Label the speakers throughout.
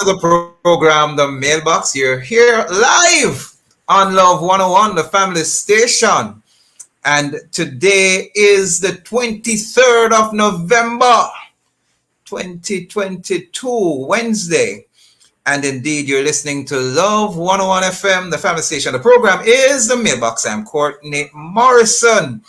Speaker 1: to the program, The Mailbox. You're here live on Love 101, the family station. And today is the 23rd of November, 2022, Wednesday. And indeed, you're listening to Love 101 FM, the family station. The program is The Mailbox. I'm Courtney Morrison.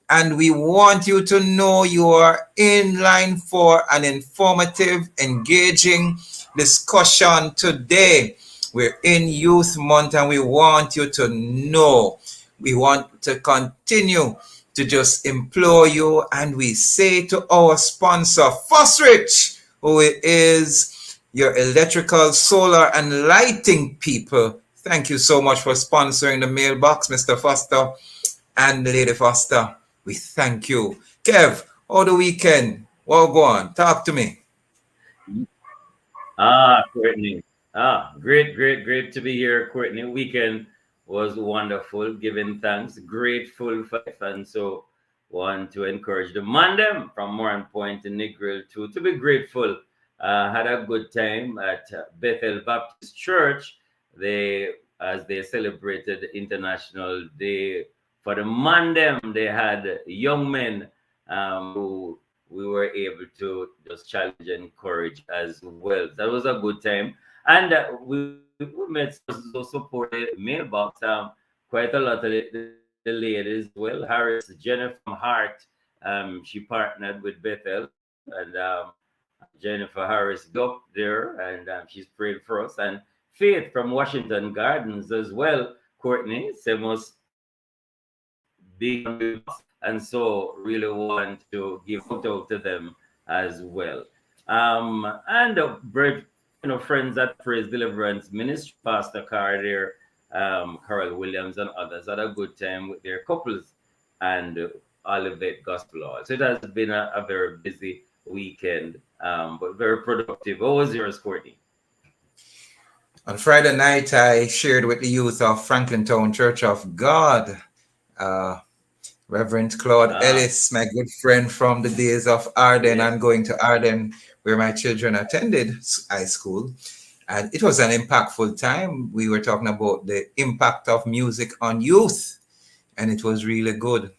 Speaker 1: And we want you to know you are in line for an informative, engaging discussion today. We're in Youth Month and we want you to know. We want to continue to just implore you, and we say to our sponsor, Fosrich, who is your electrical, solar, and lighting people. Thank you so much for sponsoring the mailbox, Mr. Foster and Lady Foster. We thank you. Kev, how the weekend? Well, go on. Talk to me.
Speaker 2: Courtney. Great to be here, Courtney. Weekend was wonderful, giving thanks, grateful for life, and so want to encourage the mandem from Moran Point to Negril to be grateful. Had a good time at Bethel Baptist Church. As they celebrated International Day for the mandem, they had young men who we were able to just challenge and encourage as well. That was a good time. And we met those supported mailbox. Quite a lot of the ladies. Well, Harris, Jennifer from Hart, she partnered with Bethel, and Jennifer Harris got up there, and she's prayed for us. And Faith from Washington Gardens as well, Courtney, most big, and so really want to give out to them as well. And friends at Praise Deliverance Ministry, Pastor Carr there, Carol Williams and others had a good time with their couples and Olivet Gospel Hall. So it has been a very busy weekend, but very productive. What was yours, Courtney?
Speaker 1: On Friday night, I shared with the youth of Franklin Town Church of God, Reverend Claude Ellis, my good friend from the days of Arden and going to Arden, where my children attended high school. And it was an impactful time. We were talking about the impact of music on youth, and it was really good.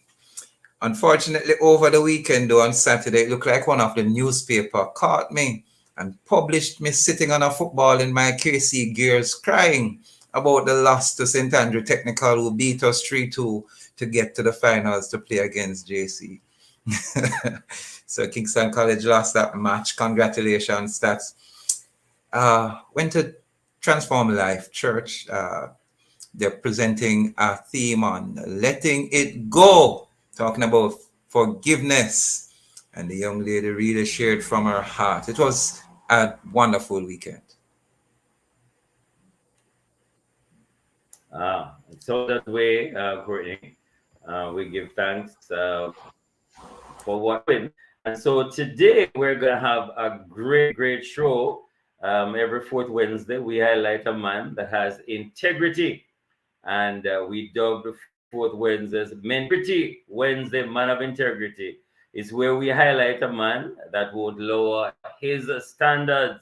Speaker 1: Unfortunately, over the weekend, though, on Saturday, it looked like one of the newspaper caught me and published me sitting on a football in my KC gears crying about the loss to St. Andrew Technical, who beat us 3-2 to get to the finals to play against JC. So Kingston College lost that match. Congratulations. That's went to Transform Life Church. They're presenting a theme on letting it go, talking about forgiveness. And the young lady really shared from her heart. It was a wonderful weekend.
Speaker 2: So that way, Courtney, we give thanks for what happened. And so today we're going to have a great show. Every fourth Wednesday, we highlight a man that has integrity. And we dubbed the fourth Wednesday's Integrity Wednesday, Man of Integrity. Is where we highlight a man that would lower his standards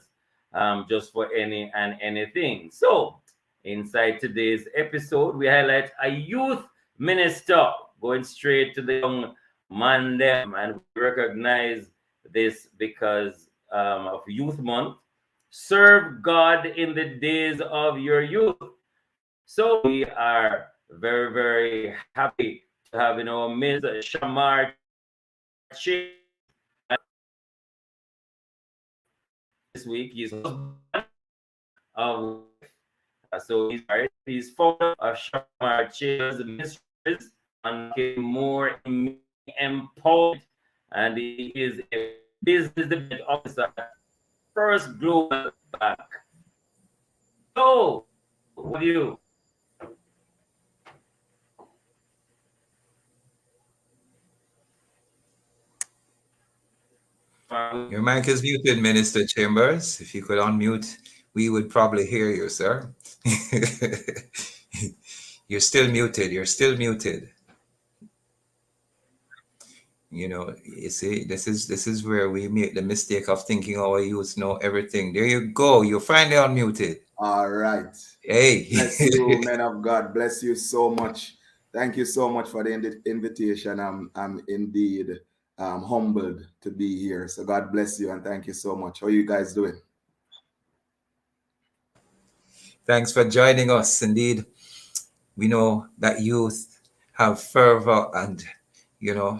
Speaker 2: just for any and anything. So inside today's episode, we highlight a youth minister going straight to the young man them, and we recognize this because of Youth Month. Serve God in the days of your youth. So we are very happy to have in our midst Shamar this week. He's so he's founder of Shamar Chairs Ministries and more empowered, and he is a business development officer at First Global Bank. So, what do you?
Speaker 1: Your mic is muted, Minister Chambers. If you could unmute, we would probably hear you, sir. You're still muted. You see, this is where we make the mistake of thinking our youth know everything. There you go. You're finally unmuted.
Speaker 3: All right.
Speaker 1: Hey.
Speaker 3: Bless you, men of God. Bless you so much. Thank you so much for the invitation. I'm indeed humbled to be here. So God bless you and thank you so much. How are you guys doing?
Speaker 1: Thanks for joining us. Indeed, we know that youth have fervor and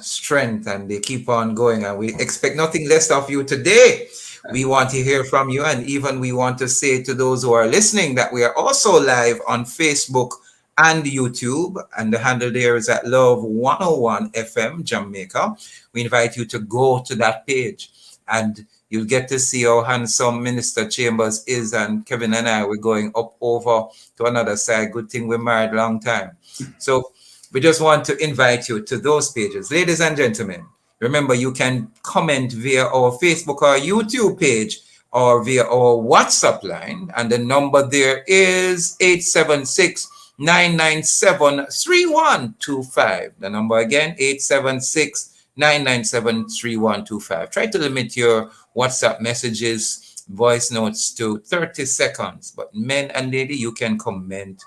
Speaker 1: strength, and they keep on going, and we expect nothing less of you today. We want to hear from you, and even we want to say to those who are listening that we are also live on Facebook and YouTube, and the handle there is at Love 101 FM Jamaica. We invite you to go to that page, and you'll get to see how handsome Minister Chambers is, and Kevin and I, we're going up over to another side. Good thing we're married long time. So we just want to invite you to those pages. Ladies and gentlemen, remember you can comment via our Facebook or YouTube page or via our WhatsApp line. And the number there is 876-997-3125. The number again, 876-997-3125. Try to limit your WhatsApp messages, voice notes to 30 seconds. But men and lady, you can comment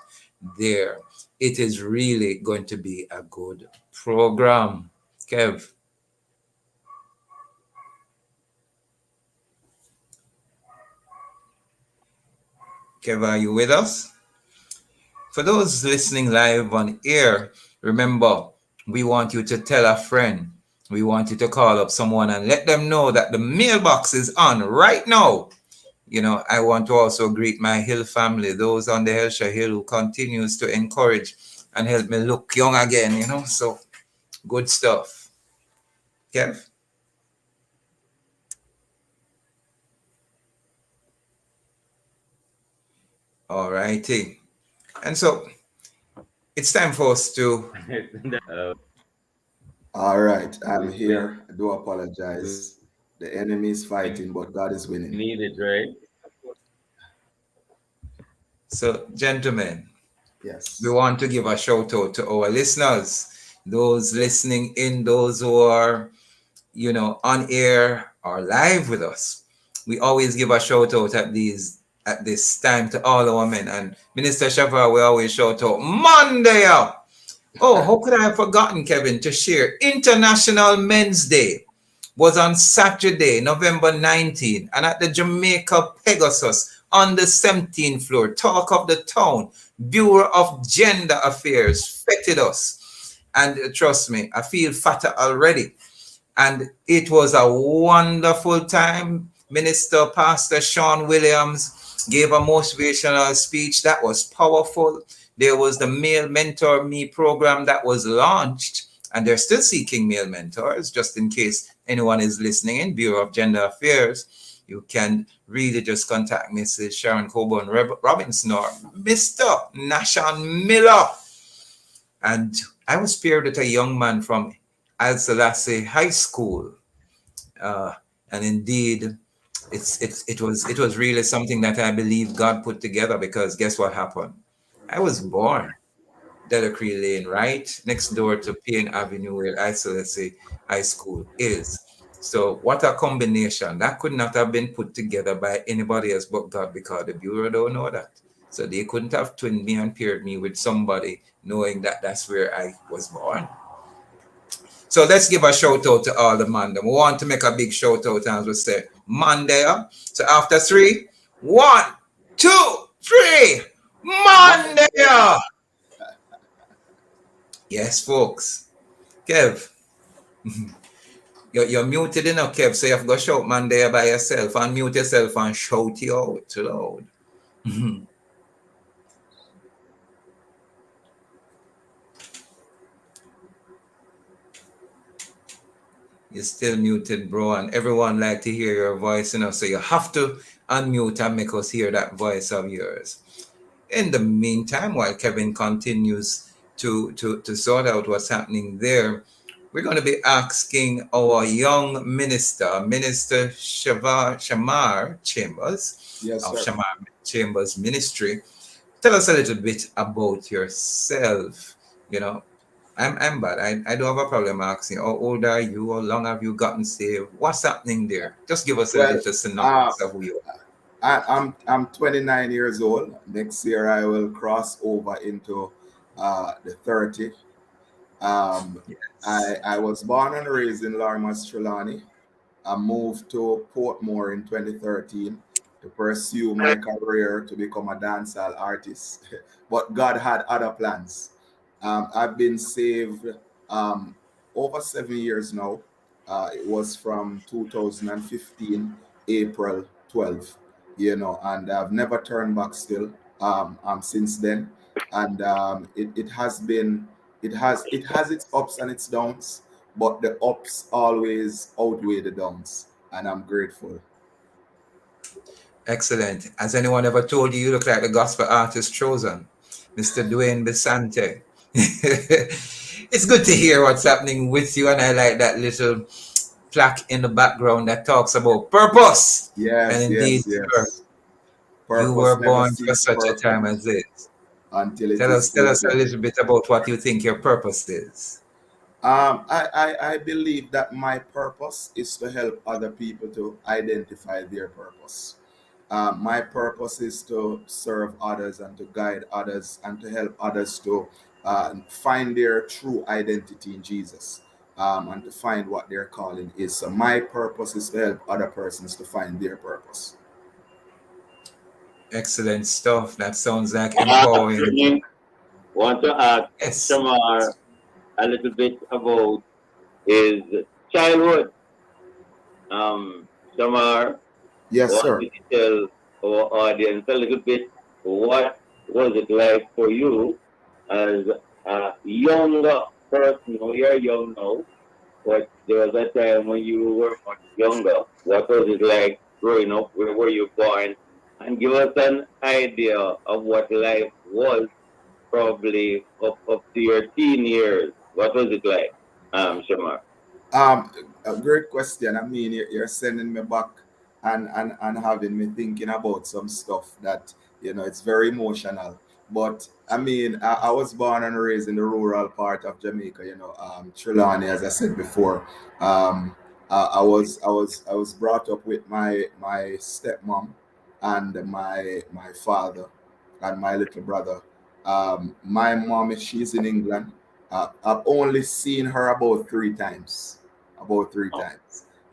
Speaker 1: there. It is really going to be a good program. Kev. Kev, are you with us? For those listening live on air, remember, we want you to tell a friend. We want you to call up someone and let them know that the mailbox is on right now. I want to also greet my Hill family, those on the Hillshire Hill who continues to encourage and help me look young again, so good stuff. Kev? All righty. And so it's time for us to.
Speaker 3: All right. I'm
Speaker 2: we
Speaker 3: here. I do apologize. The enemy is fighting, but God is winning.
Speaker 2: need it, right?
Speaker 1: So, gentlemen, we
Speaker 3: Yes.
Speaker 1: want to give a shout out to our listeners, those listening in, those who are, on air or live with us. We always give a shout out at this time to all our men. And Minister Shamar, we always shout out Monday up. Oh, how could I have forgotten, Kevin, to share International Men's Day was on Saturday, November 19th, and at the Jamaica Pegasus on the 17th floor, talk of the town, Bureau of Gender Affairs feted us. And trust me, I feel fatter already. And it was a wonderful time. Minister Pastor Sean Williams gave a motivational speech that was powerful. There was the Male Mentor Me program that was launched, and they're still seeking male mentors, just in case anyone is listening in Bureau of Gender Affairs. You can really just contact Mrs. Sharon Coburn Robinson or Mr. Nashan Miller. And I was paired with a young man from Al Selassie High School. And indeed, it was really something that I believe God put together, because guess what happened? I was born Delacree Lane, right next door to Payne Avenue, where I Selassie High School is. So what a combination. That could not have been put together by anybody else but God, because the Bureau don't know that. So they couldn't have twinned me and paired me with somebody knowing that that's where I was born. So let's give a shout out to all the man. We want to make a big shout out, as we say, Monday. So after three, 1, 2, 3, Monday. Yes, folks. Kev, you're muted enough, Kev. So you have to go shout Monday by yourself. Unmute yourself and shout you out loud. You're still muted, bro, and everyone like to hear your voice, so you have to unmute and make us hear that voice of yours. In the meantime, while Kevin continues to sort out what's happening there, we're going to be asking our young Minister Shamar Chambers
Speaker 3: Yes,
Speaker 1: of
Speaker 3: sir.
Speaker 1: Shamar Chambers Ministry. Tell us a little bit about yourself, I'm bad. I don't have a problem asking how old are you? How long have you gotten saved? What's happening there? Just give us a
Speaker 3: Well,
Speaker 1: little
Speaker 3: uh,
Speaker 1: synopsis of who you
Speaker 3: I'm 29 years old. Next year I will cross over into the 30. Um,
Speaker 1: are. Yes.
Speaker 3: I was born and raised in Larmas, Trelawney. I moved to Portmore in 2013 to pursue my career to become a dancehall artist. But God had other plans. I've been saved um, over 7 years now. It was from 2015, April 12th, and I've never turned back still since then. And it has been, it has its ups and its downs, but the ups always outweigh the downs, and I'm grateful.
Speaker 1: Excellent. Has anyone ever told you you look like the gospel artist chosen, Mr. Dwayne Besante? It's good to hear what's happening with you, and I like that little plaque in the background that talks about purpose. And
Speaker 3: Yes,
Speaker 1: indeed,
Speaker 3: yes,
Speaker 1: sir,
Speaker 3: yes.
Speaker 1: you
Speaker 3: Purpose
Speaker 1: were
Speaker 3: never
Speaker 1: born for
Speaker 3: cease
Speaker 1: such a time
Speaker 3: purpose
Speaker 1: as this.
Speaker 3: until it
Speaker 1: Tell
Speaker 3: is
Speaker 1: us, tell us a
Speaker 3: fulfilled.
Speaker 1: little bit about what you think your purpose is.
Speaker 3: I believe that my purpose is to help other people to identify their purpose. My purpose is to serve others and to guide others and to help others to find their true identity in Jesus, and to find what their calling is. So my purpose is to help other persons to find their purpose.
Speaker 1: Excellent stuff. That sounds like empowering.
Speaker 2: Training. Want to ask
Speaker 1: Yes.
Speaker 2: Shamar a little bit about his childhood. Um, Shamar,
Speaker 3: Yes,
Speaker 2: want
Speaker 3: sir.
Speaker 2: you to tell our audience a little bit what was it like for you as a younger person? Now you're young now, but there was a time when you were much younger. What was it like growing up? Where were you born? And give us an idea of what life was probably up to your teen years. What was it like, Shamar?
Speaker 3: Um, a great question. I mean, you're sending me back and having me thinking about some stuff that, it's very emotional. But I mean, I was born and raised in the rural part of Jamaica, Trelawney, as I said before. Um, I was brought up with my stepmom and my father and my little brother. My mom, she's in England. I've only seen her about three times.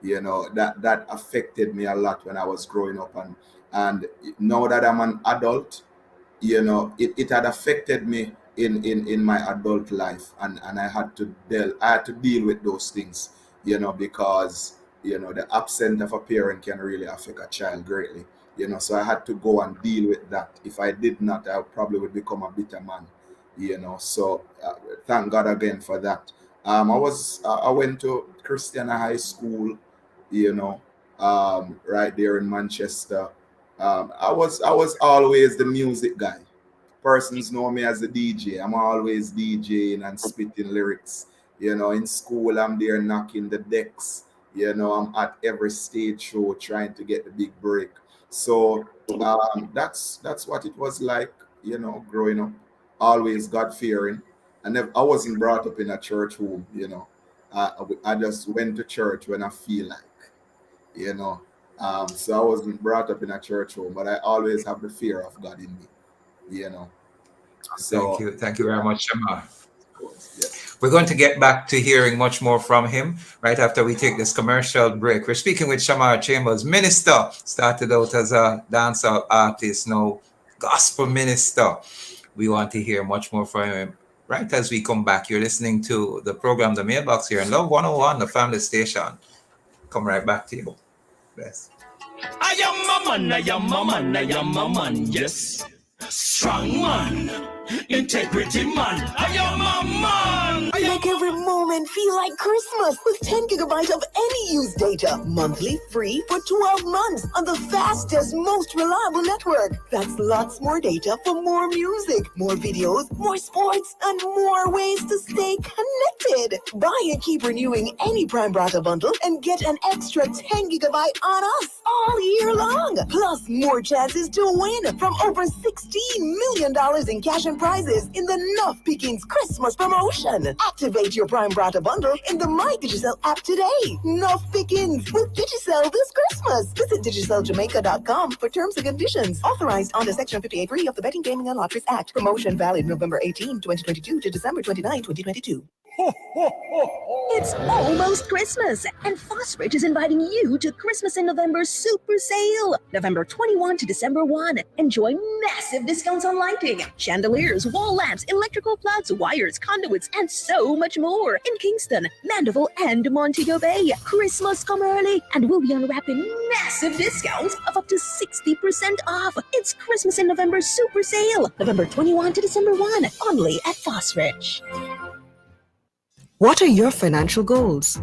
Speaker 3: That affected me a lot when I was growing up, and now that I'm an adult, it had affected me in my adult life, and I had to deal with those things, because the absence of a parent can really affect a child greatly. So I had to go and deal with that. If I did not, I probably would become a bitter man. So thank God again for that. I went to Christiana High School, you know right there in Manchester. I was always the music guy. Persons know me as a DJ. I'm always DJing and spitting lyrics. In school, I'm there knocking the decks. I'm at every stage show trying to get the big break. So that's what it was like, growing up. Always God fearing. I wasn't brought up in a church home. I just went to church when I feel like, you know. So I wasn't brought up in a church home, but I always have the fear of God in me, you know.
Speaker 1: Thank
Speaker 3: So
Speaker 1: you. Thank you very much, Shamar.
Speaker 3: of course, yes.
Speaker 1: We're going to get back to hearing much more from him right after we take this commercial break. We're speaking with Shamar Chambers, minister, started out as a dancer artist, now gospel minister. We want to hear much more from him right as we come back. You're listening to the program, The Mailbox, here in Love 101, the family station. Come right back to you. Bless.
Speaker 4: I am a man, I am a man, I am a man, yes. Strong man, integrity man, I am a man. Make every moment
Speaker 5: and feel like Christmas with 10 gigabytes of any used data, monthly free for 12 months on the fastest, most reliable network. That's lots more data for more music, more videos, more sports, and more ways to stay connected. Buy and keep renewing any Prime Brata bundle and get an extra 10 gigabyte on us all year long. Plus more chances to win from over $16 million in cash and prizes in the Nuff Pickings Christmas promotion. Activate your Prime Brata bundle in the My Digicel app today. Nuff Pickings with Digicel this Christmas. Visit DigicelJamaica.com for terms and conditions. Authorized under Section 58(3) of the Betting, Gaming and Lotteries Act. Promotion valid November 18, 2022 to December 29, 2022.
Speaker 6: It's almost Christmas, and Phosphate is inviting you to Christmas in November super sale. November 21 to December 1. Enjoy massive discounts on lighting, chandeliers, wall lamps, electrical plugs, wires, conduits, and so much more in Kingston, Mandeville, and Montego Bay. Christmas come early, and we'll be unwrapping massive discounts of up to 60% off. It's Christmas in November super sale. November 21 to December 1. Only at Phosphate.
Speaker 7: What are your financial goals?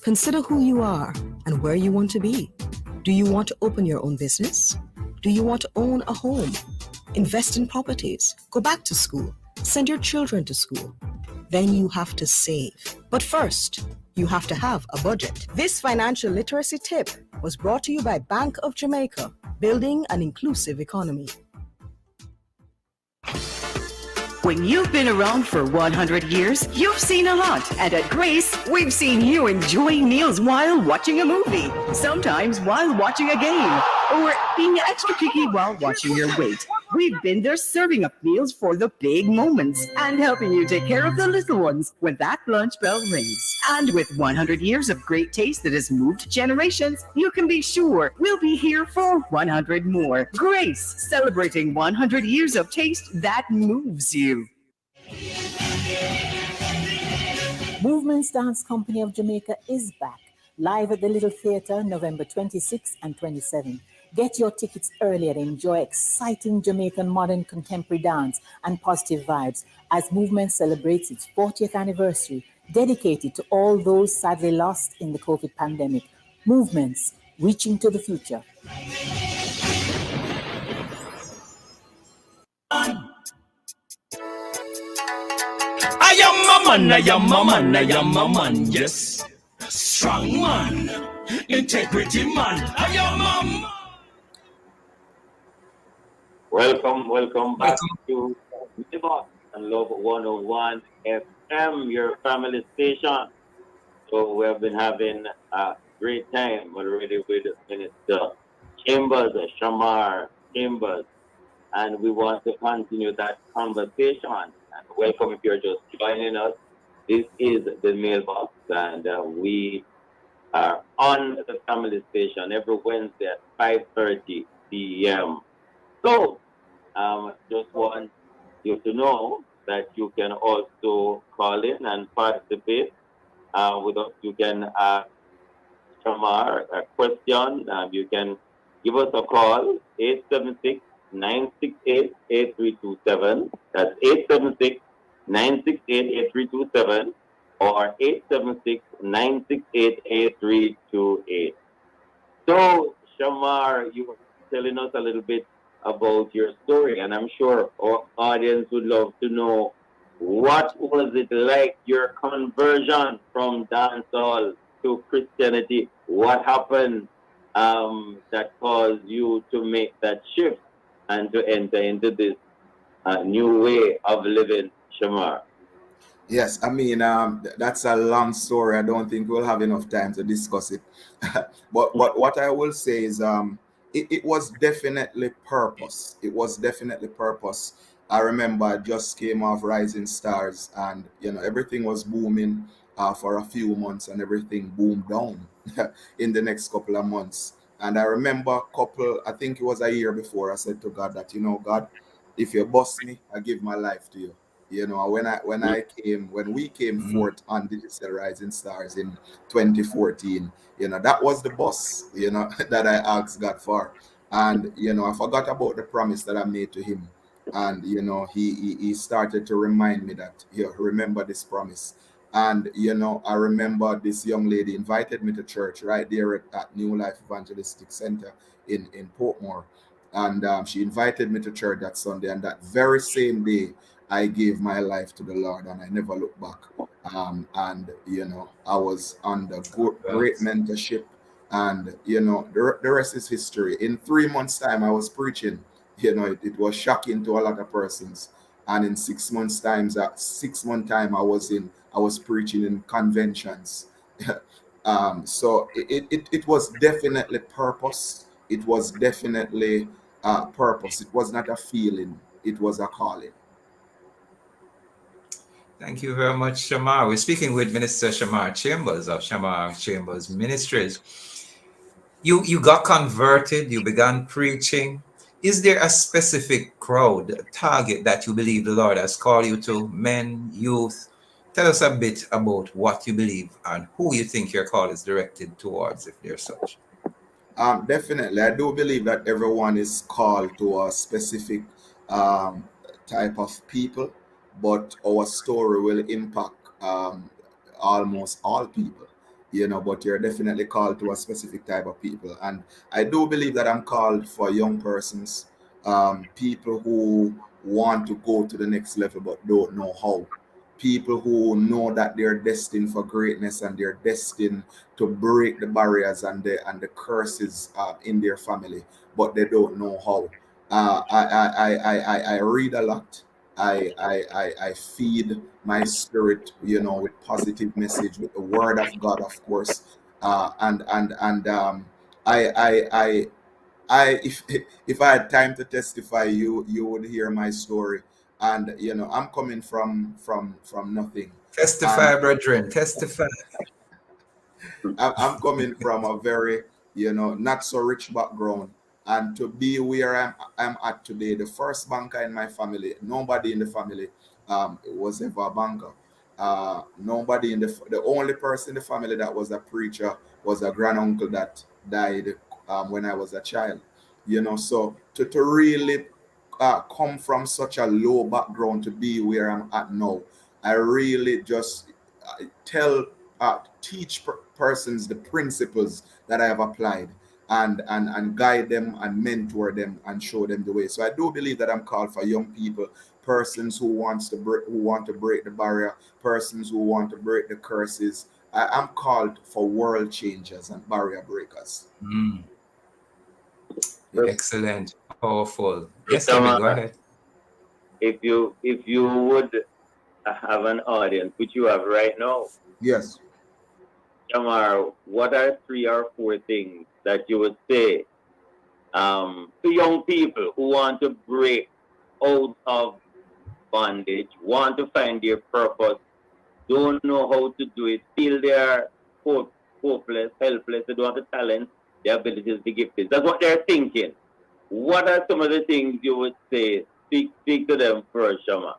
Speaker 7: Consider who you are and where you want to be. Do you want to open your own business? Do you want to own a home? Invest in properties? Go back to school? Send your children to school? Then you have to save. But first, you have to have a budget. This financial literacy tip was brought to you by Bank of Jamaica, building an inclusive economy.
Speaker 8: When you've been around for 100 years, you've seen a lot. And at Grace, we've seen you enjoying meals while watching a movie, sometimes while watching a game, or being extra picky while watching your weight. We've been there serving up meals for the big moments and helping you take care of the little ones when that lunch bell rings. And with 100 years of great taste that has moved generations, you can be sure we'll be here for 100 more. Grace, celebrating 100 years of taste that moves you.
Speaker 9: Movement's Dance Company of Jamaica is back, live at the Little Theatre November 26 and 27. Get your tickets early and enjoy exciting Jamaican modern contemporary dance and positive vibes as Movement celebrates its 40th anniversary, dedicated to all those sadly lost in the COVID pandemic. Movements, reaching to the future.
Speaker 4: I am a man, I am a man, I am a man, yes. Strong man, integrity man, I am a man.
Speaker 2: Welcome back to Live and Love 101 FM, your family station. So we have been having a great time already with Minister Chambers, Shamar Chambers, and we want to continue that conversation. And welcome if you're just joining us. This is the mailbox, and we are on the family station every Wednesday at 5:30 p.m. So, just want you to know that you can also call in and participate with us. You can ask Shamar a question. You can give us a call, 876-968-8327. That's 876-968-8327 or 876-968-8328. So, Shamar, you were telling us a little bit about your story, and I'm sure our audience would love to know, what was it like, your conversion from dancehall to Christianity? What happened that caused you to make that shift and to enter into this new way of living, Shamar?
Speaker 3: Yes, I mean, that's a long story. I don't think we'll have enough time to discuss it. but what I will say is it was definitely purpose. It was definitely purpose. I remember I just came off Rising Stars, and everything was booming for a few months, and everything boomed down in the next couple of months. And I remember I think it was a year before, I said to God that, God, if you bust me, I give my life to you. When we came forth on Digital Rising Stars in 2014, that was the bus, that I asked God for. And, I forgot about the promise that I made to him. And, he started to remind me that, remember this promise. And I remember this young lady invited me to church right there at New Life Evangelistic Center in Portmore. And she invited me to church that Sunday. And that very same day, I gave my life to the Lord, and I never looked back. And I was under great
Speaker 1: Congrats.
Speaker 3: mentorship, and the rest is history. In 3 months' time, I was preaching. It was shocking to a lot of persons. And in 6 months' times, 6 month time, I was preaching in conventions. So it was definitely purpose. It was definitely purpose. It was not a feeling. It was a calling.
Speaker 1: Thank you very much, Shamar. We're speaking with Minister Shamar Chambers of Shamar Chambers Ministries. You got converted, you began preaching. Is there a specific crowd, target that you believe the Lord has called you to, men, youth? Tell us a bit about what you believe and who you think your call is directed towards, if there's such.
Speaker 3: Definitely, I do believe that everyone is called to a specific um, type of people, but our story will impact almost all people, but you're definitely called to a specific type of people. And I do believe that I'm called for young persons, people who want to go to the next level but don't know how. People who know that they're destined for greatness and they're destined to break the barriers and the curses in their family, but they don't know how. I read a lot. I feed my spirit, with positive message, with the word of God, of course. And I if I had time to testify, you would hear my story. And I'm coming from nothing. And
Speaker 1: Testify, brethren, testify.
Speaker 3: I'm coming from a very, not so rich background. And to be where I'm at today, the first banker in my family, nobody in the family was ever a banker. Nobody the only person in the family that was a preacher was a granduncle that died when I was a child. So to really come from such a low background to be where I'm at now, I really just tell teach persons the principles that I have applied, and guide them and mentor them and show them the way. So I do believe that I'm called for young people, persons who want to break the barrier, persons who want to break the curses. I'm called for world changers and barrier breakers.
Speaker 1: Mm,
Speaker 2: So,
Speaker 1: excellent, powerful.
Speaker 2: so
Speaker 1: Yes, Kevin,
Speaker 2: Shamar,
Speaker 1: go ahead.
Speaker 2: if you would have an audience, which you have right now,
Speaker 3: Yes.
Speaker 2: Shamar, what are 3 or 4 things that you would say to young people who want to break out of bondage, want to find their purpose, don't know how to do it, feel they are hopeless, helpless, they don't have the talent, the abilities, the gifts. That's what they're thinking. What are some of the things you would say? Speak to them first, Shama.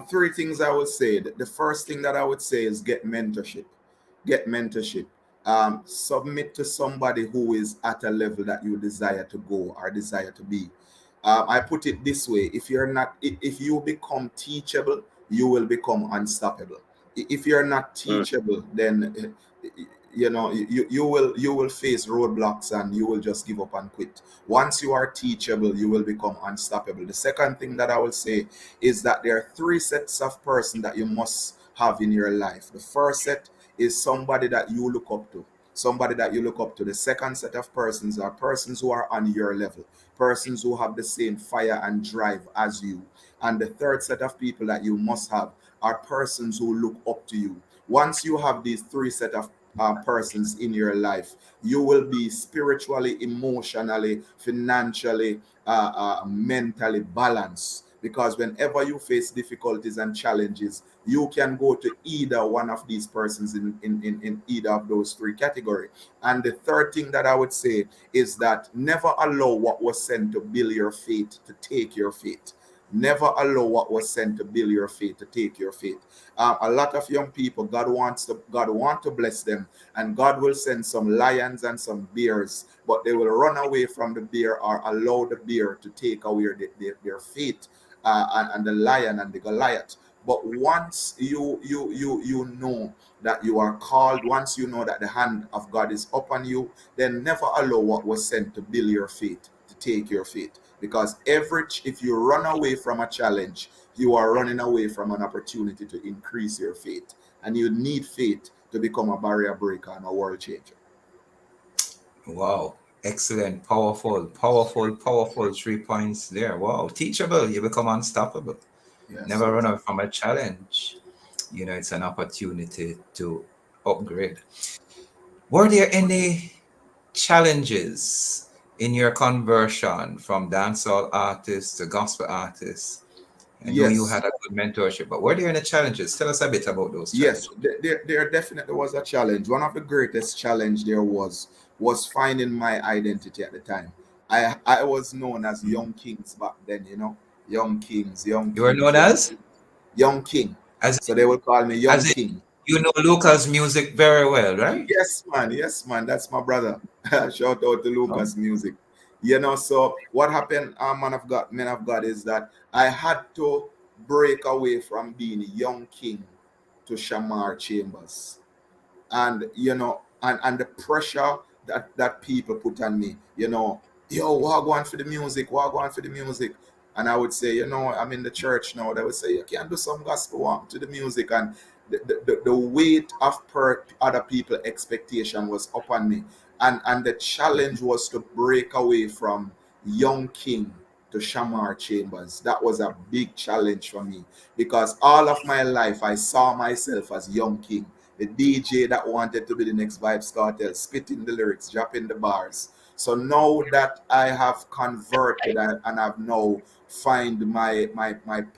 Speaker 3: Three things I would say. The first thing that I would say is get mentorship. Get mentorship. Submit to somebody who is at a level that you desire to go or desire to be. I put it this way: if you become teachable, you will become unstoppable. If you're not
Speaker 2: Mm.
Speaker 3: teachable, then you will face roadblocks and you will just give up and quit. Once you are teachable, you will become unstoppable. The second thing that I will say is that there are three sets of person that you must have in your life. The first set is somebody that you look up to. Somebody that you look up to. The second set of persons are persons who are on your level, persons who have the same fire and drive as you. And the third set of people that you must have are persons who look up to you. Once you have these three set of persons in your life, you will be spiritually, emotionally, financially, mentally balanced. Because whenever you face difficulties and challenges, you can go to either one of these persons in either of those three categories. And the third thing that I would say is that never allow what was sent to build your faith to take your faith. Never allow what was sent to build your faith to take your faith. A lot of young people, God want to bless them, and God will send some lions and some bears, but they will run away from the bear or allow the bear to take away their faith, and the lion and the Goliath. But once you know that you are called, once you know that the hand of God is upon you, then never allow what was sent to build your faith, to take your faith. Because if you run away from a challenge, you are running away from an opportunity to increase your faith. And you need faith to become a barrier breaker and a world changer.
Speaker 1: Wow. Excellent. Powerful, powerful, powerful 3 points there. Wow. Teachable. You become unstoppable.
Speaker 3: Yes,
Speaker 1: Never
Speaker 3: sir.
Speaker 1: run away from a challenge. It's an opportunity to upgrade. Were there any challenges in your conversion from dancehall artists to gospel artists? I know you
Speaker 3: Yes.
Speaker 1: had a good mentorship, but were there any challenges? Tell us a bit about those
Speaker 3: Yes,
Speaker 1: challenges.
Speaker 3: there definitely was a challenge. One of the greatest challenge there was finding my identity at the time. I was known as Young Kings back then, Young Kings, Young
Speaker 1: You were
Speaker 3: Kings,
Speaker 1: known
Speaker 3: Young
Speaker 1: as?
Speaker 3: King, Young King.
Speaker 1: As
Speaker 3: So they would call me
Speaker 1: as
Speaker 3: Young
Speaker 1: it,
Speaker 3: King.
Speaker 1: you know Lucas music very well, right?
Speaker 3: Yes, man, that's my brother. Shout out to
Speaker 1: Oh,
Speaker 3: Lucas Music. So what happened, man of God, is that I had to break away from being Young King to Shamar Chambers. And and the pressure that people put on me, yo, what going for the music, what going for the music. And I would say, I'm in the church now. They would say, you can't do some gospel walk to the music. And the weight of other people expectation was upon me. And the challenge was to break away from Young King to Shamar Chambers. That was a big challenge for me, because all of my life I saw myself as Young King, the DJ that wanted to be the next Vibes Cartel, spitting the lyrics, dropping the bars. So now that I have converted and I've now find my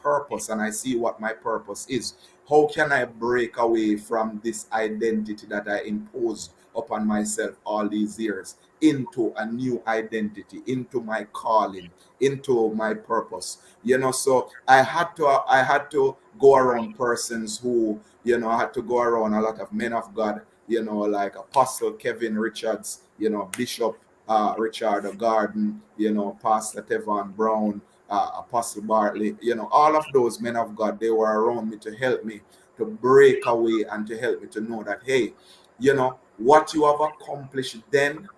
Speaker 3: purpose, and I see what my purpose is, how can I break away from this identity that I imposed upon myself all these years into a new identity, into my calling, into my purpose? So I had to go around persons who, I had to go around a lot of men of God, like Apostle Kevin Richards, Bishop Richard Garden, Pastor Tevon Brown, Apostle Bartley, all of those men of God, they were around me to help me to break away and to help me to know that, hey, what you have accomplished then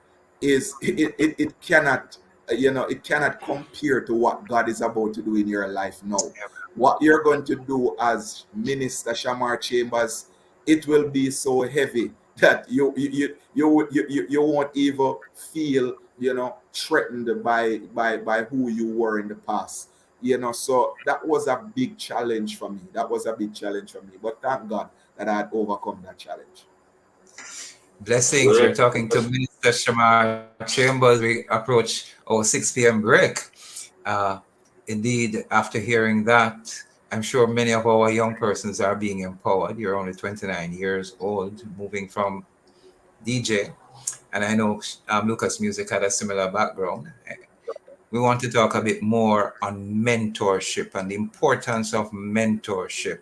Speaker 3: is it cannot, it cannot compare to what God is about to do in your life now. What you're going to do as Minister Shamar Chambers, it will be so heavy that you won't even feel, threatened by who you were in the past. So that was a big challenge for me. That was a big challenge for me. But thank God that I had overcome that challenge.
Speaker 1: blessings. You're
Speaker 2: Good.
Speaker 1: talking to Minister Shamar Chambers. We approach our 6 p.m. break. Uh, Indeed, after hearing that, I'm sure many of our young persons are being empowered. You're only 29 years old, moving from DJ, and I know Lucas Music had a similar background. We want to talk a bit more on mentorship and the importance of mentorship.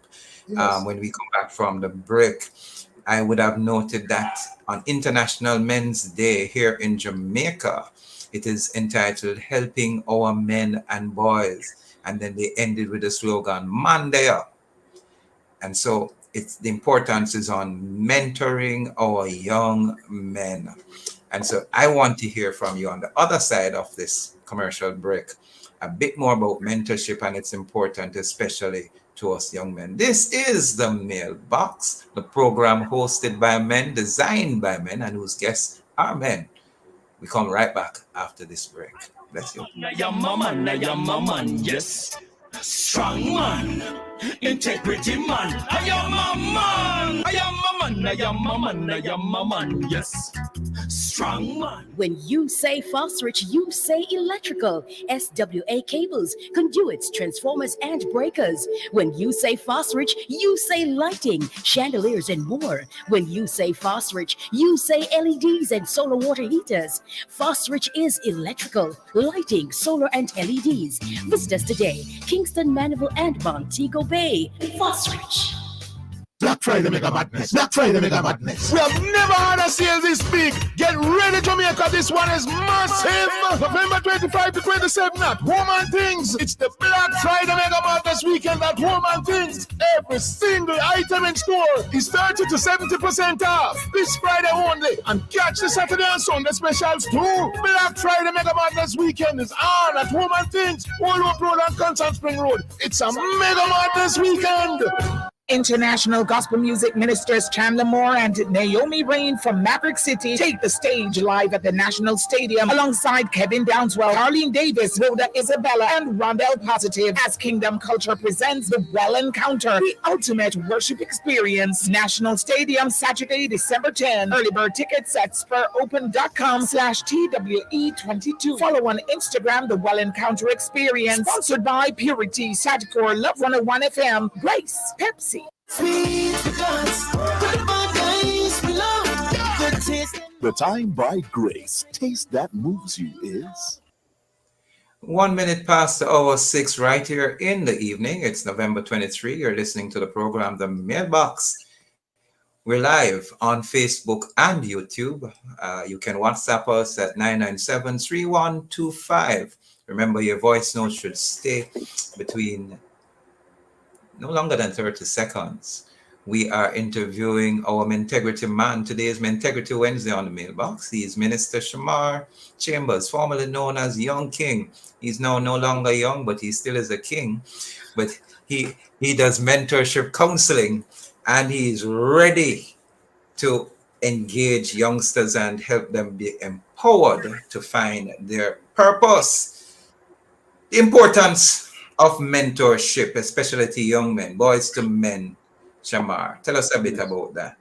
Speaker 3: Yes.
Speaker 1: When we come back from the break, I would have noted that on International Men's Day here in Jamaica, it is entitled Helping Our Men and Boys. And then they ended with the slogan, Monday Up. And so it's the importance is on mentoring our young men. And so I want to hear from you on the other side of this commercial break a bit more about mentorship and its importance, especially to us young men. This is the Mailbox, the program hosted by men, designed by men, and whose guests are men. We come right back after this break. Bless you.
Speaker 4: I am a man, I am a man, yes. Strong man, integrity man. I am a man, I am a man, I am a man, I am a man, yes. Strong man.
Speaker 6: When you say phosphorus, you say electrical. SWA cables, conduits, transformers, and breakers. When you say phosphorus, you say lighting, chandeliers, and more. When you say phosphorus, you say LEDs and solar water heaters. Phosphorus is electrical, lighting, solar, and LEDs. Visit us today, Kingston, Mandeville, and Montego Bay. Phosphorus.
Speaker 4: Black Friday. Friday Mega Madness. Black Friday Mega Madness. We have never had a sale this big. Get ready, Jamaica. This one is massive. November 25 to 27 at Home and Things. It's the Black Friday Mega Madness weekend at Home and Things. Every single item in store is 30 to 70% off. This Friday only. And catch the Saturday and Sunday specials too. Black Friday Mega Madness weekend is on at Home and Things. All Oak Road and Constant Spring Road. It's a Mega Madness weekend.
Speaker 10: International gospel music ministers Chandler Moore and Naomi Rain from Maverick City take the stage live at the National Stadium alongside Kevin Downswell, Arlene Davis, Rhoda Isabella, and Rondell Positive as Kingdom Culture presents the Well Encounter, the ultimate worship experience. National Stadium, Saturday, December 10. Early bird tickets at spuropen.com/TWE22. Follow on Instagram, the Well Encounter Experience. Sponsored by Purity, Sadcore, Love 101 FM, Grace, Pepsi.
Speaker 4: The time by Grace. Taste that moves you is
Speaker 1: 1 minute past the hour 6 right here in the evening. It's November 23. You're listening to the program The Mailbox. We're live on Facebook and YouTube. You can WhatsApp us at 997-3125. Remember, your voice note should stay between no longer than 30 seconds. We are interviewing our Integrity man. Today is Integrity Wednesday on the Mailbox. He is Minister Shamar Chambers, formerly known as Young King. He's now no longer young, but he still is a king. But he does mentorship counseling, and he's ready to engage youngsters and help them be empowered to find their purpose. The importance of mentorship, especially to young men, boys to men. Shamar, tell us a bit about that.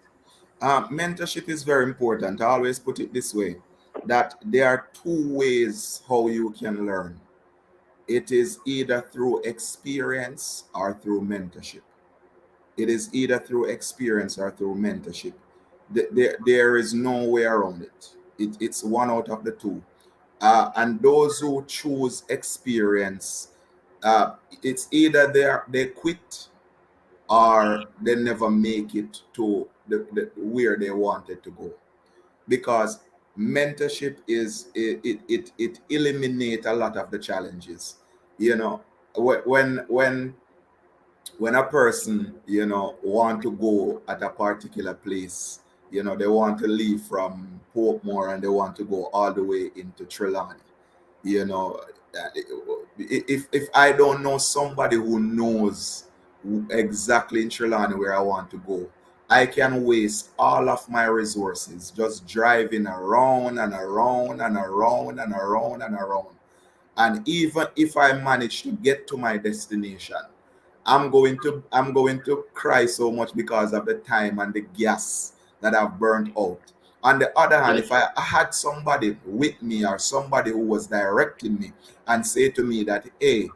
Speaker 3: Mentorship is very important. I always put it this way, that there are two ways how you can learn. It is either through experience or through mentorship. It is either through experience or through mentorship. There is no way around it. It's one out of the two. And those who choose experience, it's either they quit or they never make it to where they wanted to go, because mentorship it eliminates a lot of the challenges. You know, when a person want to go at a particular place, they want to leave from Portmore and they want to go all the way into Trelawney. If I don't know somebody who knows exactly in Trelawney where I want to go, I can waste all of my resources just driving around and around and around and around and around. And even if I manage to get to my destination, I'm going to cry so much because of the time and the gas that I've burned out. On the other hand, if I had somebody with me or somebody who was directing me and say to me that, hey,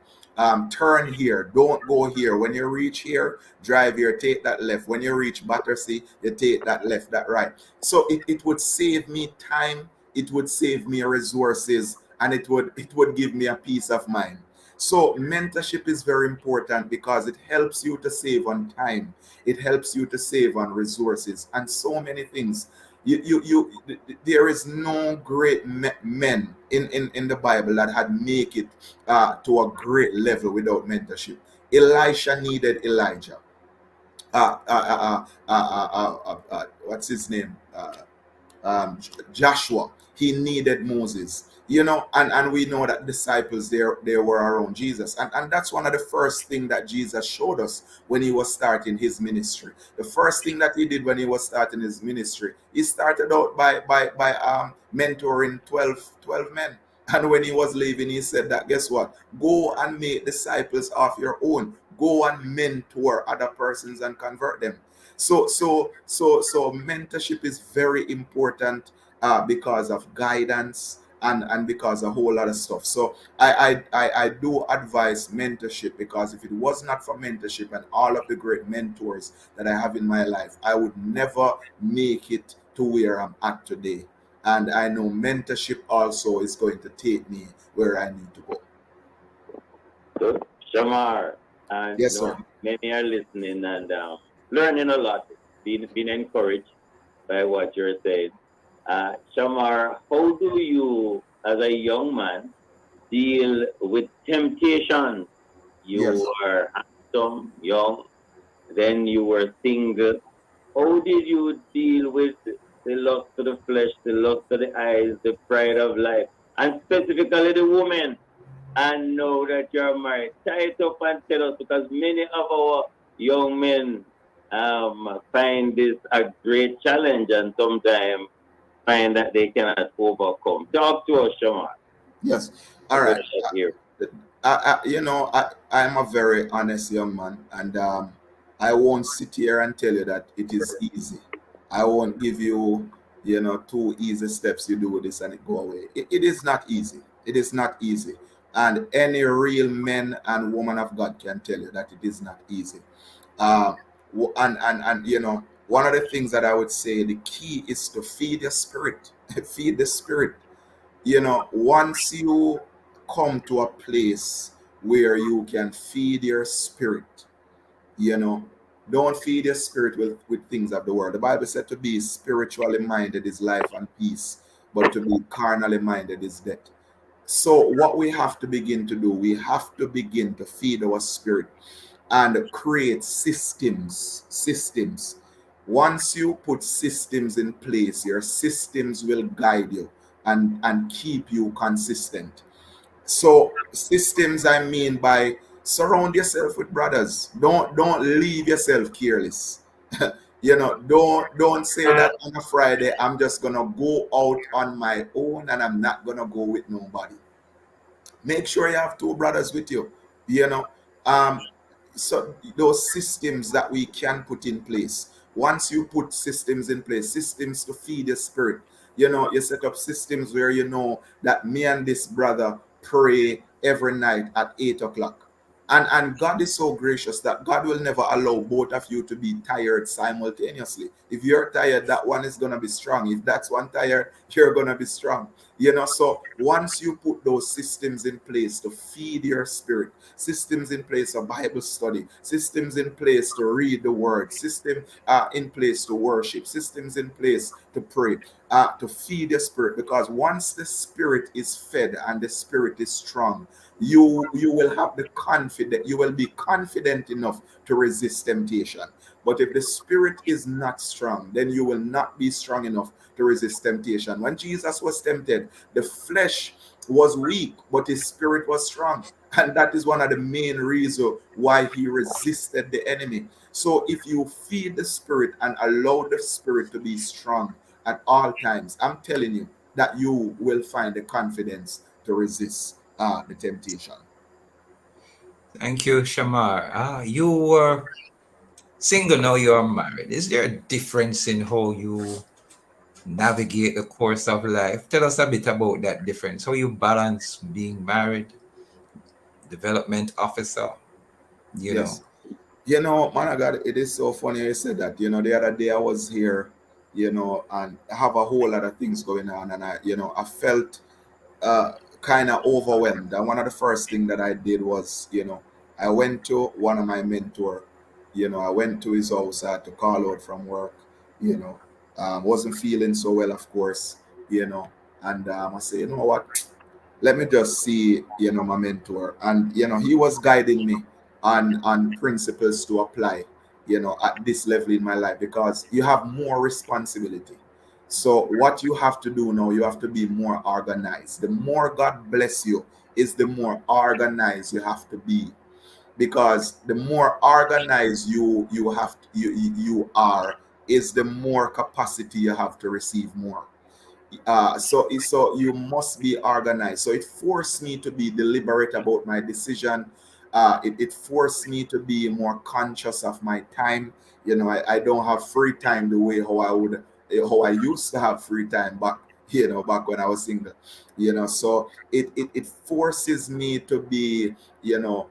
Speaker 3: turn here, don't go here. When you reach here, drive here, take that left. When you reach Battersea, you take that left, that right. So it would save me time, it would save me resources, and it would give me a peace of mind. So mentorship is very important because it helps you to save on time. It helps you to save on resources and so many things. There is no great men in the Bible that had make it to a great level without mentorship. Elisha needed Elijah. What's his name? Joshua. He needed Moses. And we know that disciples they were around Jesus, and that's one of the first thing that Jesus showed us when he was starting his ministry. The first thing that he did when he was starting his ministry, he started out by mentoring 12 men. And when he was leaving, he said that, guess what? Go and make disciples of your own. Go and mentor other persons and convert them. So mentorship is very important because of guidance. And because a whole lot of stuff. So I do advise mentorship, because if it was not for mentorship and all of the great mentors that I have in my life, I would never make it to where I'm at today. And I know mentorship also is going to take me where I need to go.
Speaker 2: So, Shamar, and
Speaker 3: yes, sir.
Speaker 2: many are listening and learning a lot been encouraged by what you're saying. Shamar, how do you, as a young man, deal with temptation?
Speaker 3: Yes.
Speaker 2: You were handsome, young, then you were single. How did you deal with the lust of the flesh, the lust of the eyes, the pride of life, and specifically the woman? And know that you're married. Tie it up and tell us, because many of our young men find this a great challenge and sometimes find that they cannot overcome. Talk to us, Shamar.
Speaker 3: Yes.
Speaker 2: I
Speaker 3: All
Speaker 2: would
Speaker 3: right.
Speaker 2: like to hear.
Speaker 3: I'm a very honest young man, and I won't sit here and tell you that it is easy. I won't give you, two easy steps. You do this and it go away. It is not easy. It is not easy. And any real men and woman of God can tell you that it is not easy. Uh, and one of the things that I would say, the key is to feed your spirit. Feed the spirit. Once you come to a place where you can feed your spirit, you know don't feed your spirit with things of the world. The Bible said to be spiritually minded is life and peace, but to be carnally minded is death. So what we have to begin to do, we have to begin to feed our spirit and create systems. Once you put systems in place, your systems will guide you and keep you consistent. So systems, I mean by surround yourself with brothers. Don't leave yourself careless. Don't say that on a Friday I'm just gonna go out on my own and I'm not gonna go with nobody. Make sure you have two brothers with you. You know, um, so those systems that we can put in place. Once you put systems in place, systems to feed your spirit, you set up systems where you know that me and this brother pray every night at 8 o'clock. And God is so gracious that God will never allow both of you to be tired simultaneously. If you're tired, that one is gonna be strong. If that's one tired, you're gonna be strong. So once you put those systems in place to feed your spirit, systems in place of Bible study, systems in place to read the word, system in place to worship, systems in place to pray, to feed the spirit. Because once the spirit is fed and the spirit is strong, you will have the confidence, you will be confident enough to resist temptation. But if the spirit is not strong, then you will not be strong enough to resist temptation. When Jesus was tempted, the flesh was weak, but his spirit was strong. And that is one of the main reasons why he resisted the enemy. So if you feed the spirit and allow the spirit to be strong at all times, I'm telling you that you will find the confidence to resist the temptation.
Speaker 1: Thank you, Shamar. You were single, now you are married. Is there a difference in how you navigate the course of life? Tell us a bit about that difference. How you balance being married, development officer, you know.
Speaker 3: Yes. Man of God, it is so funny you said that. The other day I was here, and I have a whole lot of things going on, and I felt uh, kind of overwhelmed. And one of the first thing that I did was, I went to one of my mentor. I went to his house. I had to call out from work. Wasn't feeling so well, of course. And I said, you know what? Let me just see, my mentor. And he was guiding me on principles to apply, at this level in my life, because you have more responsibility. So what you have to do now, you have to be more organized. The more God bless you, is the more organized you have to be, because the more organized you are, is the more capacity you have to receive more. So you must be organized. So it forced me to be deliberate about my decision. It forced me to be more conscious of my time. I don't have free time the way how I used to have free time back when I was single. So it forces me you know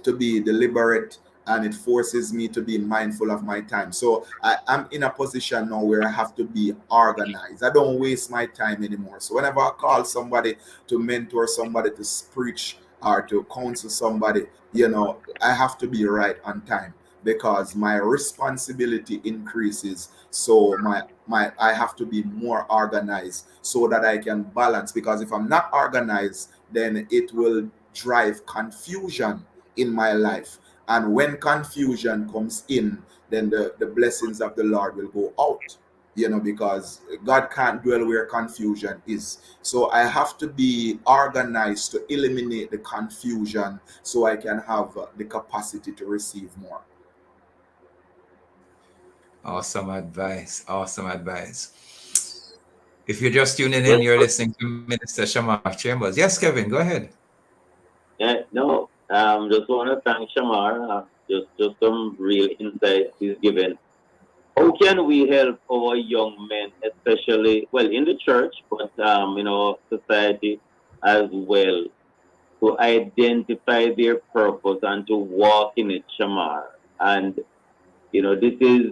Speaker 3: to be deliberate, and it forces me to be mindful of my time. So I'm in a position now where I have to be organized. I don't waste my time anymore. So whenever I call somebody to mentor somebody, to preach, or to counsel somebody, I have to be right on time. because my responsibility increases. So my I have to be more organized so that I can balance. Because if I'm not organized, then it will drive confusion in my life. And when confusion comes in, then the blessings of the Lord will go out. Because God can't dwell where confusion is. So I have to be organized to eliminate the confusion so I can have the capacity to receive more.
Speaker 1: Awesome advice. Awesome advice. If you're just tuning in,
Speaker 2: Well,
Speaker 1: you're listening to Minister Shamar Chambers. Yes, Kevin, go ahead.
Speaker 2: yeah, no, just want to thank Shamar. Just some real insights he's given. How can we help our young men, especially, well, in the church, but society as well, to identify their purpose and to walk in it, Shamar? And this is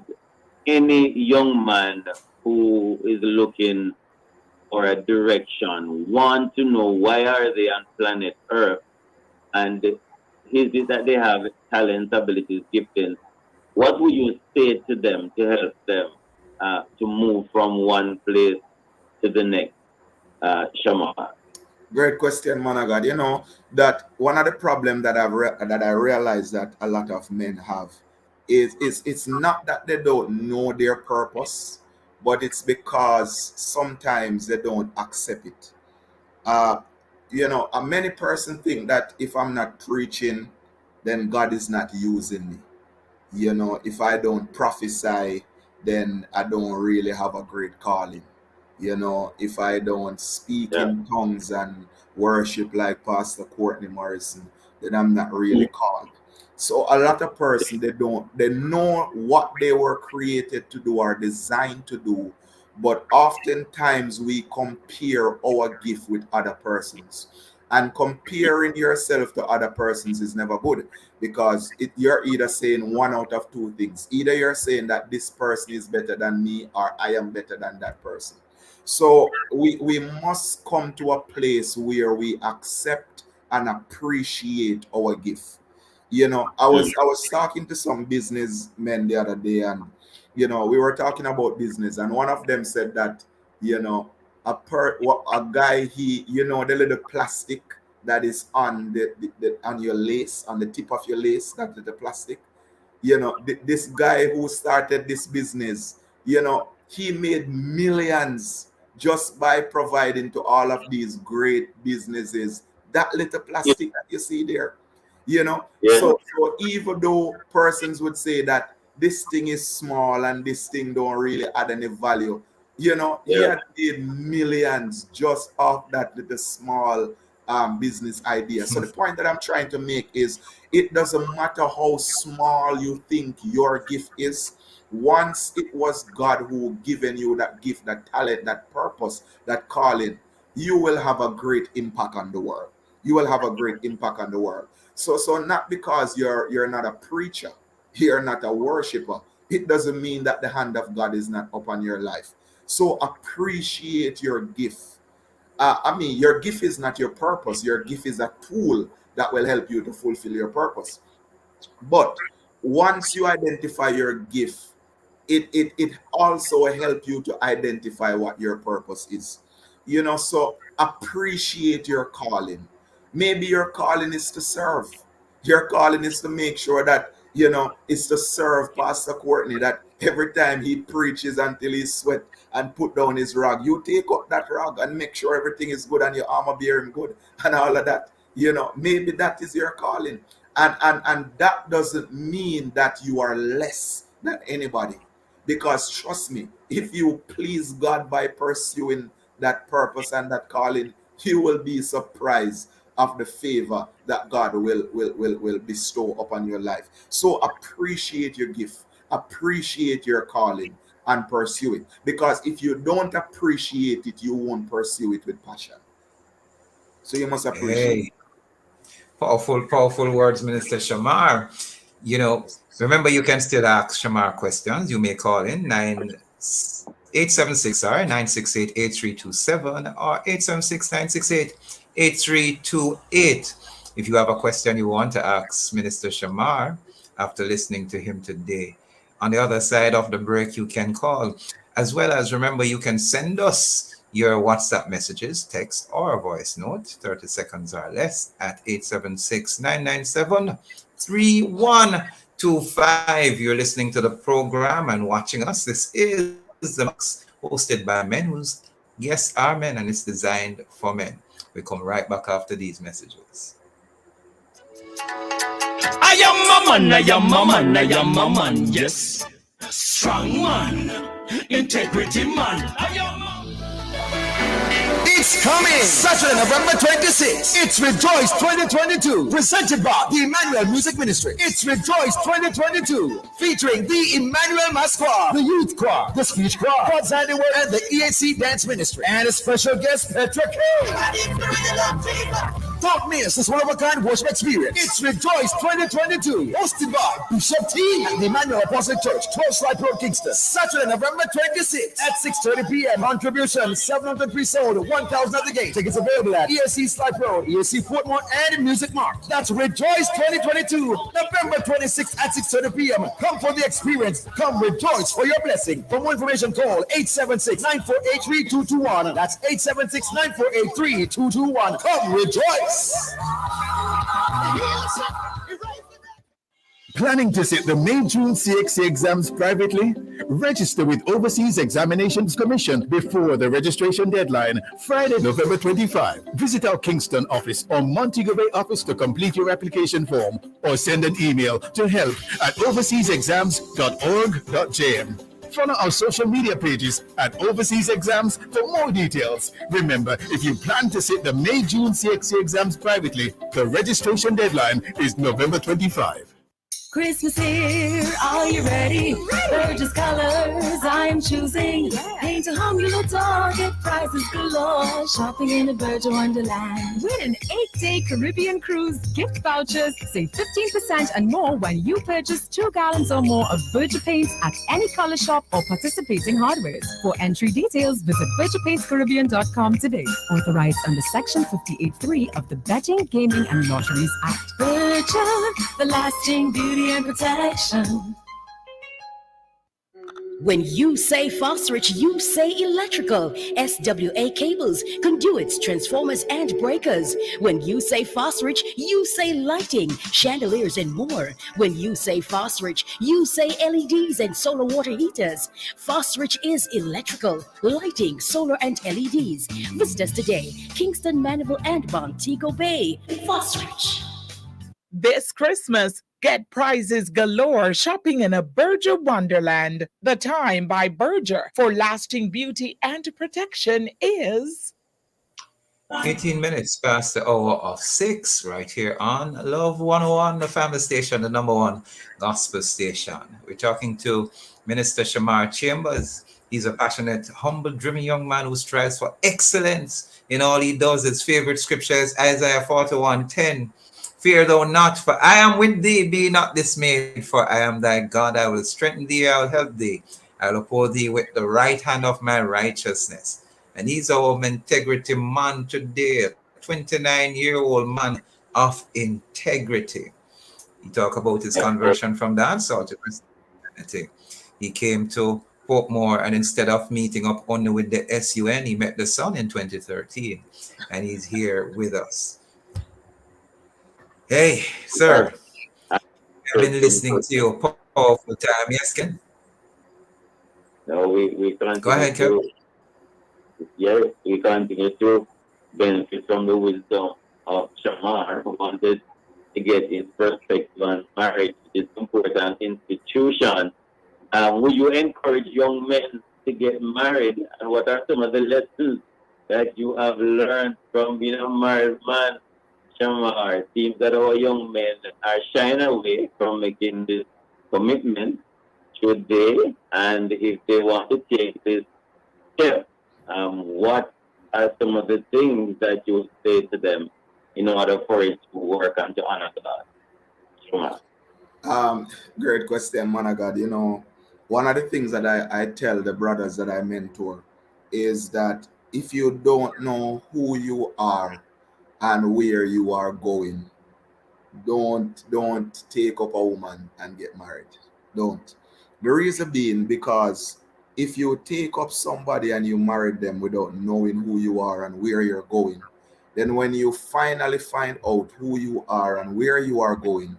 Speaker 2: any young man who is looking for a direction, want to know why are they on planet Earth, and is it that they have talents, abilities, giftings? What would you say to them to help them to move from one place to the next, Shamar?
Speaker 3: Great question, man of God. That one of the problem that that I realize that a lot of men have is it's not that they don't know their purpose, but it's because sometimes they don't accept it. Uh, many person think that if I'm not preaching, then God is not using me. If I don't prophesy, then I don't really have a great calling. If I don't speak
Speaker 2: Yeah.
Speaker 3: in tongues and worship like Pastor Courtney Morrison, then I'm not really called. So a lot of person, they know what they were created to do or designed to do, but oftentimes we compare our gift with other persons. And comparing yourself to other persons is never good, because you're either saying one out of two things. Either you're saying that this person is better than me, or I am better than that person. So we must come to a place where we accept and appreciate our gift. I was talking to some businessmen the other day, and we were talking about business, and one of them said that you know a guy, he, the little plastic that is on on your lace, on the tip of your lace, that the plastic. This guy who started this business, he made millions just by providing to all of these great businesses that little
Speaker 2: Yeah.
Speaker 3: plastic that you see there.
Speaker 2: Yeah.
Speaker 3: So even though persons would say that this thing is small and this thing don't really add any value, he
Speaker 2: Yeah.
Speaker 3: had made millions just off that little small business idea. So the point that I'm trying to make is, it doesn't matter how small you think your gift is. Once it was God who given you that gift, that talent, that purpose, that calling, you will have a great impact on the world. You will have a great impact on the world. So not because you're not a preacher, you're not a worshiper, it doesn't mean that the hand of God is not upon your life. So appreciate your gift. Your gift is not your purpose. Your gift is a tool that will help you to fulfill your purpose. But once you identify your gift, it also help you to identify what your purpose is. So appreciate your calling. Maybe your calling is to serve. Your calling is to make sure that, it's to serve Pastor Courtney, that every time he preaches until he sweat and put down his rag, you take up that rag and make sure everything is good and your armor bearing good and all of that. Maybe that is your calling. And that doesn't mean that you are less than anybody. Because trust me, if you please God by pursuing that purpose and that calling, you will be surprised of the favor that God will bestow upon your life. So appreciate your gift, appreciate your calling, and pursue it. Because if you don't appreciate it, you won't pursue it with passion. So you must appreciate.
Speaker 1: Hey, powerful, powerful words, Minister Shamar. Remember, you can still ask Shamar questions. You may call in 876, sorry, 968-8327 or 876-968-8328. If you have a question you want to ask Minister Shamar, after listening to him today. On the other side of the break, you can call. As well as remember, you can send us your WhatsApp messages, text, or voice note, 30 seconds or less, at 876-997-3125. You're listening to the program and watching us. This is The Mix, hosted by men whose guests are men, and it's designed for men. We come right back after these messages.
Speaker 4: I am a man, I am a man, I am a man, yes. Strong man, integrity man. I am a...
Speaker 11: It's coming! Saturday, November 26th. It's Rejoice 2022. Presented by the Emmanuel Music Ministry. It's Rejoice 2022. Featuring the Emmanuel Mass Choir, the Youth Choir, the Speech Choir, God's Handiwork, and the EAC Dance Ministry. And a special guest, Petra K. Don't miss this one-of-a-kind worship experience. It's Rejoice 2022. Hosted by Bishop T. and the Emmanuel Apostolic Church, 12 Slide Road, Kingston. Saturday, November 26th at 6:30 p.m. Contribution 700 pre-sold, 1,000 at the gate. Tickets available at ESC Slide Road, ESC Portmore, and Music Mart. That's Rejoice 2022, November 26th at 6:30 p.m. Come for the experience. Come rejoice for your blessing. For more information, call 876-948-3221. That's 876-948-3221. Come rejoice.
Speaker 12: Planning to sit the May June CXC exams privately? Register with Overseas Examinations Commission before the registration deadline, Friday, November 25. Visit our Kingston office or Montego Bay office to complete your application form, or send an email to help@overseasexams.org.jm. Follow our social media pages at Overseas Exams for more details. Remember, if you plan to sit the May June CXC exams privately, the registration deadline is November 25.
Speaker 13: Christmas here, are you ready? Burgess colors I'm choosing. Paint a home, you look target, prices galore. Shopping in a Burgess Wonderland.
Speaker 14: Win an 8-day Caribbean cruise, gift vouchers, save 15% and more when you purchase 2 gallons or more of Burgess paints at any color shop or participating hardware. For entry details, visit BurgessPaintsCaribbean.com today. Authorized under Section 58.3 of the Betting, Gaming and Lotteries Act.
Speaker 13: Burgess, the lasting beauty and protection.
Speaker 15: When you say phosphorus, you say electrical. SWA cables, conduits, transformers, and breakers. When you say phosphorus, you say lighting, chandeliers, and more. When you say phosphorus, you say LEDs and solar water heaters. Phosphorus is electrical, lighting, solar, and LEDs. Visit us today, Kingston, Mandeville, and Montego Bay. Phosphorus.
Speaker 10: This Christmas, get prizes galore shopping in a Burgess Wonderland. The time by Burgess for lasting beauty and protection is
Speaker 1: 18 minutes past the hour of 6, right here on Love 101, the family station, the number one gospel station. We're talking to Minister Shamar Chambers. He's a passionate, humble, driven young man who strives for excellence in all he does. His favorite scripture is Isaiah 41:10. Fear thou not, for I am with thee. Be not dismayed, for I am thy God. I will strengthen thee, I will help thee. I will uphold thee with the right hand of my righteousness. And he's our integrity man today, 29-year-old man of integrity. He talked about his conversion from dancehall to Christianity. He came to Portmore, and instead of meeting up only with the SUN, he met the Son in 2013, and he's here with us. Hey, sir. I've been listening to you. Powerful time. Yes, Ken?
Speaker 16: No, we continue.
Speaker 1: Go ahead, Ken.
Speaker 16: Yes, we continue to benefit from the wisdom of Shamar, who wanted to get his perspective on marriage, this important institution. Will you encourage young men to get married? And what are some of the lessons that you have learned from being a married man? Shamar, it seems that our young men are shying away from making this commitment. Should they, and if they want to take this step, what are some of the things that you would say to them in order for it to work and to honor God? Shamar.
Speaker 3: Great question, man of God. You know, one of the things that I tell the brothers that I mentor is that if you don't know who you are and where you are going, don't take up a woman and get married. Don't. The reason being because if you take up somebody and you marry them without knowing who you are and where you're going, then when you finally find out who you are and where you are going,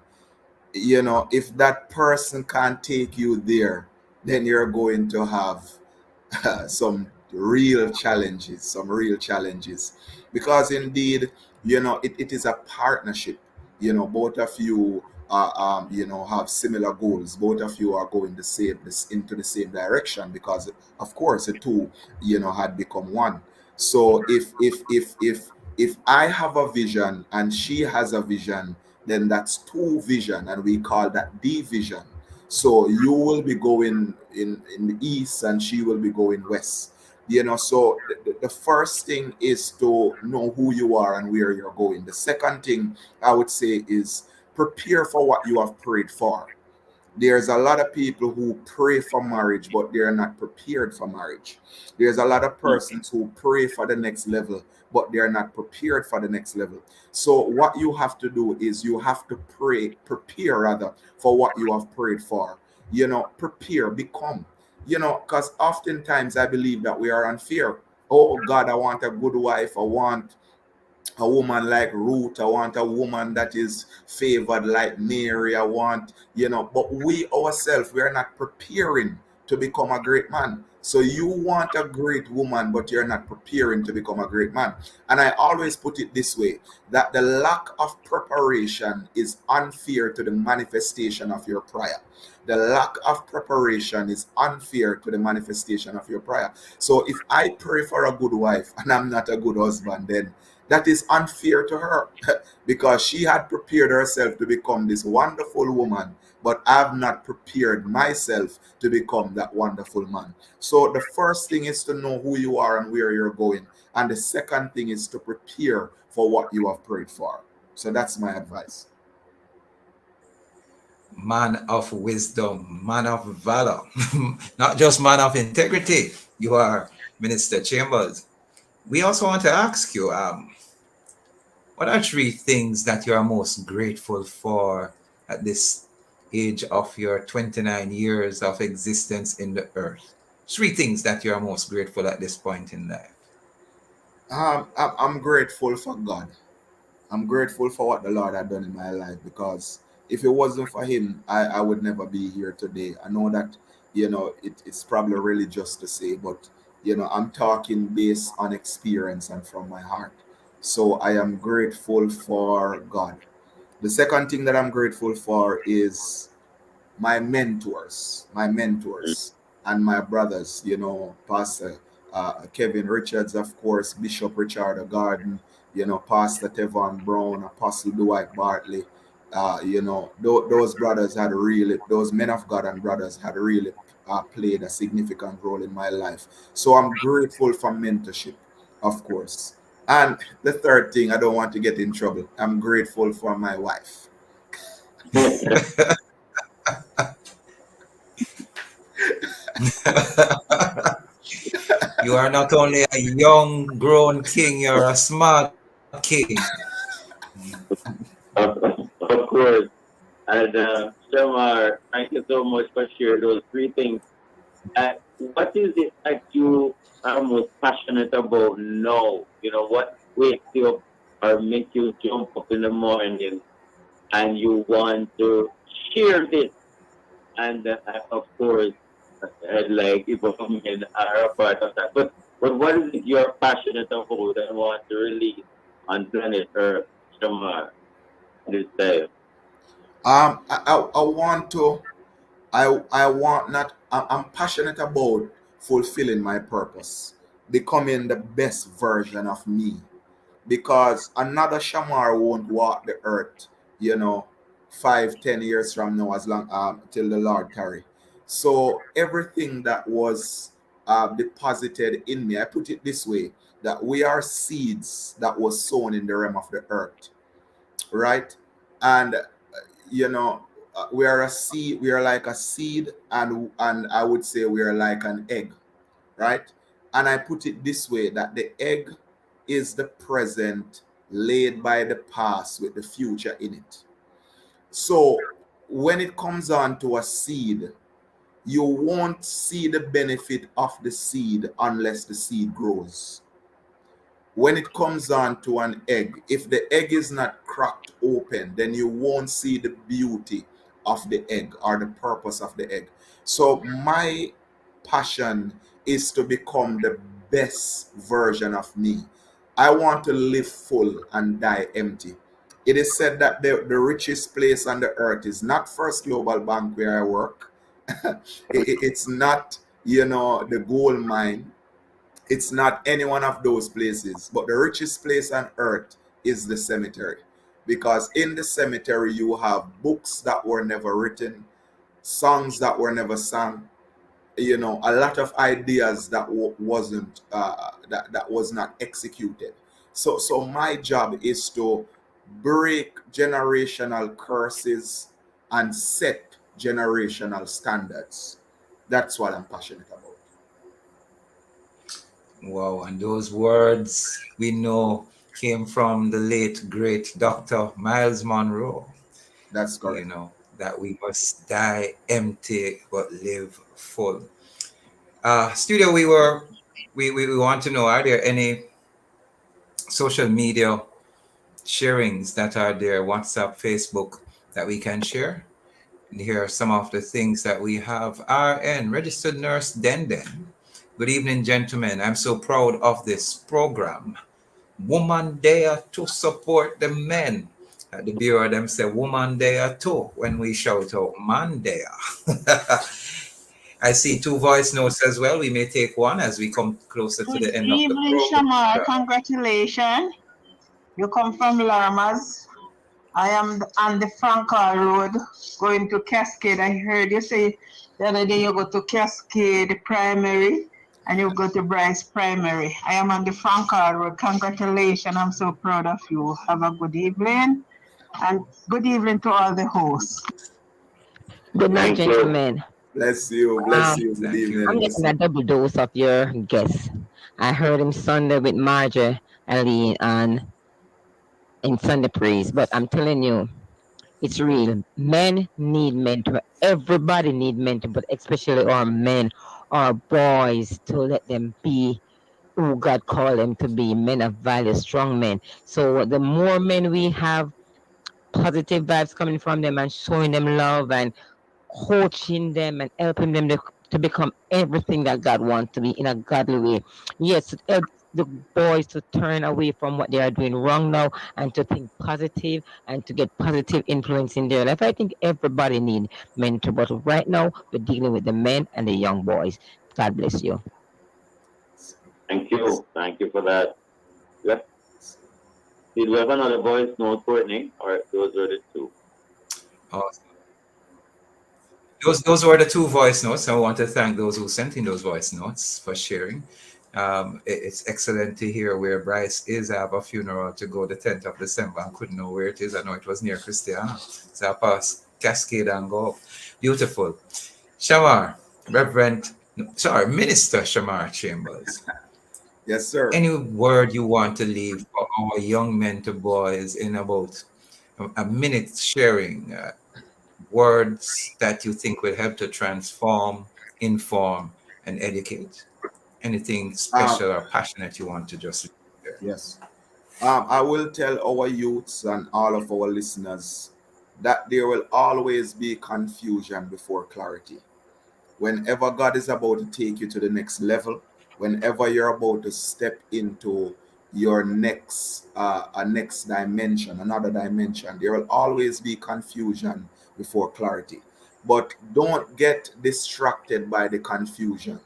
Speaker 3: if that person can't take you there, then you're going to have some real challenges, because indeed, it is a partnership. Both of you have similar goals. Both of you are going into the same direction, because of course the two had become one. So if I have a vision and she has a vision, then that's two vision, and we call that division. So you will be going in the east and she will be going west. So the first thing is to know who you are and where you're going. The second thing I would say is prepare for what you have prayed for. There's a lot of people who pray for marriage, but they're not prepared for marriage. There's a lot of persons who pray for the next level, but they're not prepared for the next level. So what you have to do is you have to prepare rather for what you have prayed for. Prepare, become. Because oftentimes I believe that we are unfair. Oh God, I want a good wife. I want a woman like Ruth. I want a woman that is favored like Mary. I want, but we ourselves, we are not preparing to become a great man. So you want a great woman, but you're not preparing to become a great man. And I always put it this way, that the lack of preparation is unfair to the manifestation of your prayer. The lack of preparation is unfair to the manifestation of your prayer. So if I pray for a good wife and I'm not a good husband, then that is unfair to her because she had prepared herself to become this wonderful woman, but I've not prepared myself to become that wonderful man. So the first thing is to know who you are and where you're going. And the second thing is to prepare for what you have prayed for. So that's my advice.
Speaker 1: Man of wisdom, man of valor, not just man of integrity. You are Minister Chambers. We also want to ask you, what are three things that you are most grateful for at this age of your 29 years of existence in the earth? Three things that you are most grateful at this point in life.
Speaker 3: I'm grateful for God. I'm grateful for what the Lord had done in my life, because if it wasn't for Him, I would never be here today. I know that, it's probably religious to say, but, I'm talking based on experience and from my heart. So I am grateful for God. The second thing that I'm grateful for is my mentors and my brothers, Pastor Kevin Richards, of course, Bishop Richard Garden, Pastor Tevon Brown, Apostle Dwight Bartley. Those brothers had really, those men of God and brothers had really played a significant role in my life. So I'm grateful for mentorship, of course. And the third thing, I don't want to get in trouble. I'm grateful for my wife.
Speaker 1: You are not only a young grown king, you're a smart king.
Speaker 16: Of course. And Shamar, thank you so much for sharing those three things. What is it that you are most passionate about now? What wakes you up or make you jump up in the morning and you want to share this? And of course, like even men are a part of that. But what is it you're passionate about and want to release on planet Earth, Shamar, this time?
Speaker 3: I want to. I want not. I'm passionate about fulfilling my purpose, becoming the best version of me, because another Shamar won't walk the earth, you know, 5, 10 years from now, as long till the Lord tarry. So everything that was deposited in me, I put it this way: that we are seeds that was sown in the realm of the earth, right? And we are a seed. We are like a seed, and I would say we are like an egg, right? And I put it this way, that the egg is the present laid by the past with the future in it. So when it comes on to a seed, you won't see the benefit of the seed unless the seed grows. When it comes on to an egg, if the egg is not cracked open, then you won't see the beauty of the egg or the purpose of the egg. So my passion is to become the best version of me. I want to live full and die empty. It is said that the richest place on the earth is not First Global Bank where I work. It's not, the gold mine. It's not any one of those places, but the richest place on earth is the cemetery. Because in the cemetery, you have books that were never written, songs that were never sung, a lot of ideas that wasn't that was not executed. So my job is to break generational curses and set generational standards. That's what I'm passionate about.
Speaker 1: Wow, and those words we know came from the late great Dr. Miles Monroe.
Speaker 3: That's
Speaker 1: You
Speaker 3: correct.
Speaker 1: know, that we must die empty but live full. Studio, we want to know, are there any social media sharings that are there, WhatsApp, Facebook, that we can share? And here are some of the things that we have. RN, registered nurse Denden. Good evening, gentlemen. I'm so proud of this program. Woman there to support the men. At the bureau, them say woman there too when we shout out man there. I see two voice notes as well. We may take one as we come closer to
Speaker 17: Good
Speaker 1: the end of the
Speaker 17: evening,
Speaker 1: program.
Speaker 17: Shamar. Congratulations. You come from Larmas. I am on the Franca Road going to Cascade. I heard you say the other day you go to Cascade Primary and you go to Bryce Primary. I am on the Franca Road. Congratulations. I'm so proud of you. Have a good evening. And good evening to all the hosts.
Speaker 18: Good night,
Speaker 3: Thank you.
Speaker 18: gentlemen.
Speaker 3: Bless you. Bless you. Good evening.
Speaker 18: I'm getting a double dose of your guest. I heard him Sunday with Marjorie Ali and in Sunday praise, but I'm telling you, it's real. Men need mentor. Everybody need mentor, but especially our men, our boys, to let them be who God called them to be, men of value, strong men. So the more men we have, positive vibes coming from them and showing them love and coaching them and helping them to become everything that God wants to be in a godly way. Yes, to help the boys to turn away from what they are doing wrong now and to think positive and to get positive influence in their life. I think everybody need mentor, but right now we're dealing with the men and the young boys. God bless you.
Speaker 16: Thank you. Thank you for that. Yep. Did we have another voice note, Courtney? Or those were the two?
Speaker 1: Awesome. Those were the two voice notes. I want to thank those who sent in those voice notes for sharing. It's excellent to hear where Bryce is. I have a funeral to go the 10th of December. I couldn't know where it is. I know it was near Christiana. So I passed Cascade and go. Beautiful. Shamar, Minister Shamar Chambers.
Speaker 3: Yes, sir.
Speaker 1: Any word you want to leave for our young men to boys in about a minute sharing? Words that you think will help to transform, inform, and educate? Anything special or passionate you want to just share?
Speaker 3: Yes. I will tell our youths and all of our listeners that there will always be confusion before clarity. Whenever God is about to take you to the next level, whenever you're about to step into your next dimension, another dimension, there will always be confusion before clarity. But don't get distracted by the confusion.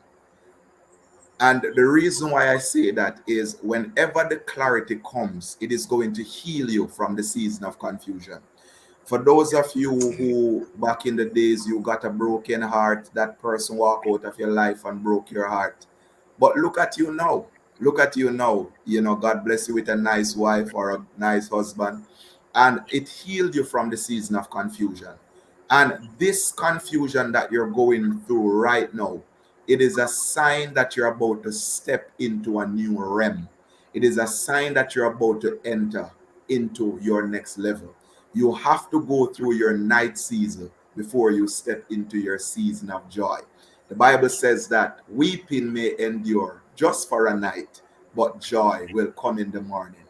Speaker 3: And the reason why I say that is whenever the clarity comes, it is going to heal you from the season of confusion. For those of you who back in the days you got a broken heart, that person walk out of your life and broke your heart. But look at you now. Look at you now. God bless you with a nice wife or a nice husband. And it healed you from the season of confusion. And this confusion that you're going through right now, it is a sign that you're about to step into a new realm. It is a sign that you're about to enter into your next level. You have to go through your night season before you step into your season of joy. The Bible says that weeping may endure just for a night, but joy will come in the morning.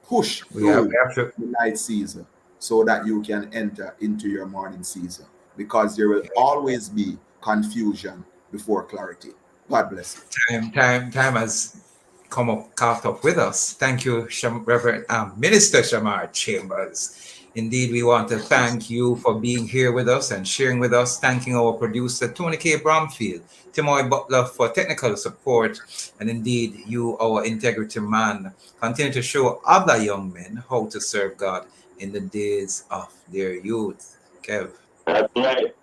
Speaker 3: Push
Speaker 1: We have,
Speaker 3: through
Speaker 1: we have to
Speaker 3: the night season so that you can enter into your morning season, because there will always be confusion before clarity. God bless you.
Speaker 1: time has caught up with us. Thank you, Reverend Minister Shamar Chambers. Indeed, we want to thank you for being here with us and sharing with us. Thanking our producer, Tony K. Bromfield, Timoy Butler for technical support, and indeed, you, our integrity man, continue to show other young men how to serve God in the days of their youth. Kev.
Speaker 16: That's right.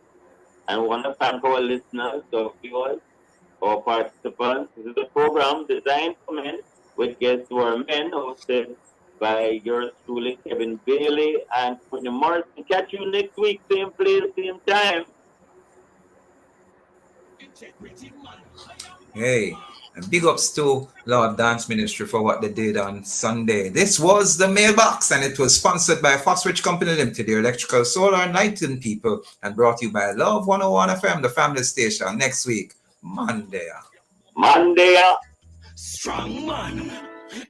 Speaker 16: I want to thank our listeners, our viewers, our participants. This is a program designed for men with guests who are men, hosted by yours truly, Kevin Bailey and Courtney Morrison. Catch you next week, same place, same time.
Speaker 1: Hey, and big ups to Lord Dance Ministry for what they did on Sunday. This was the Mailbox, and it was sponsored by Fosrich Company Limited, your electrical, solar, and lighting people, and brought to you by Love 101 FM, the family station. Next week, Monday.
Speaker 16: Monday.
Speaker 4: Strong man,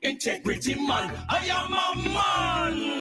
Speaker 4: integrity man, I am a man.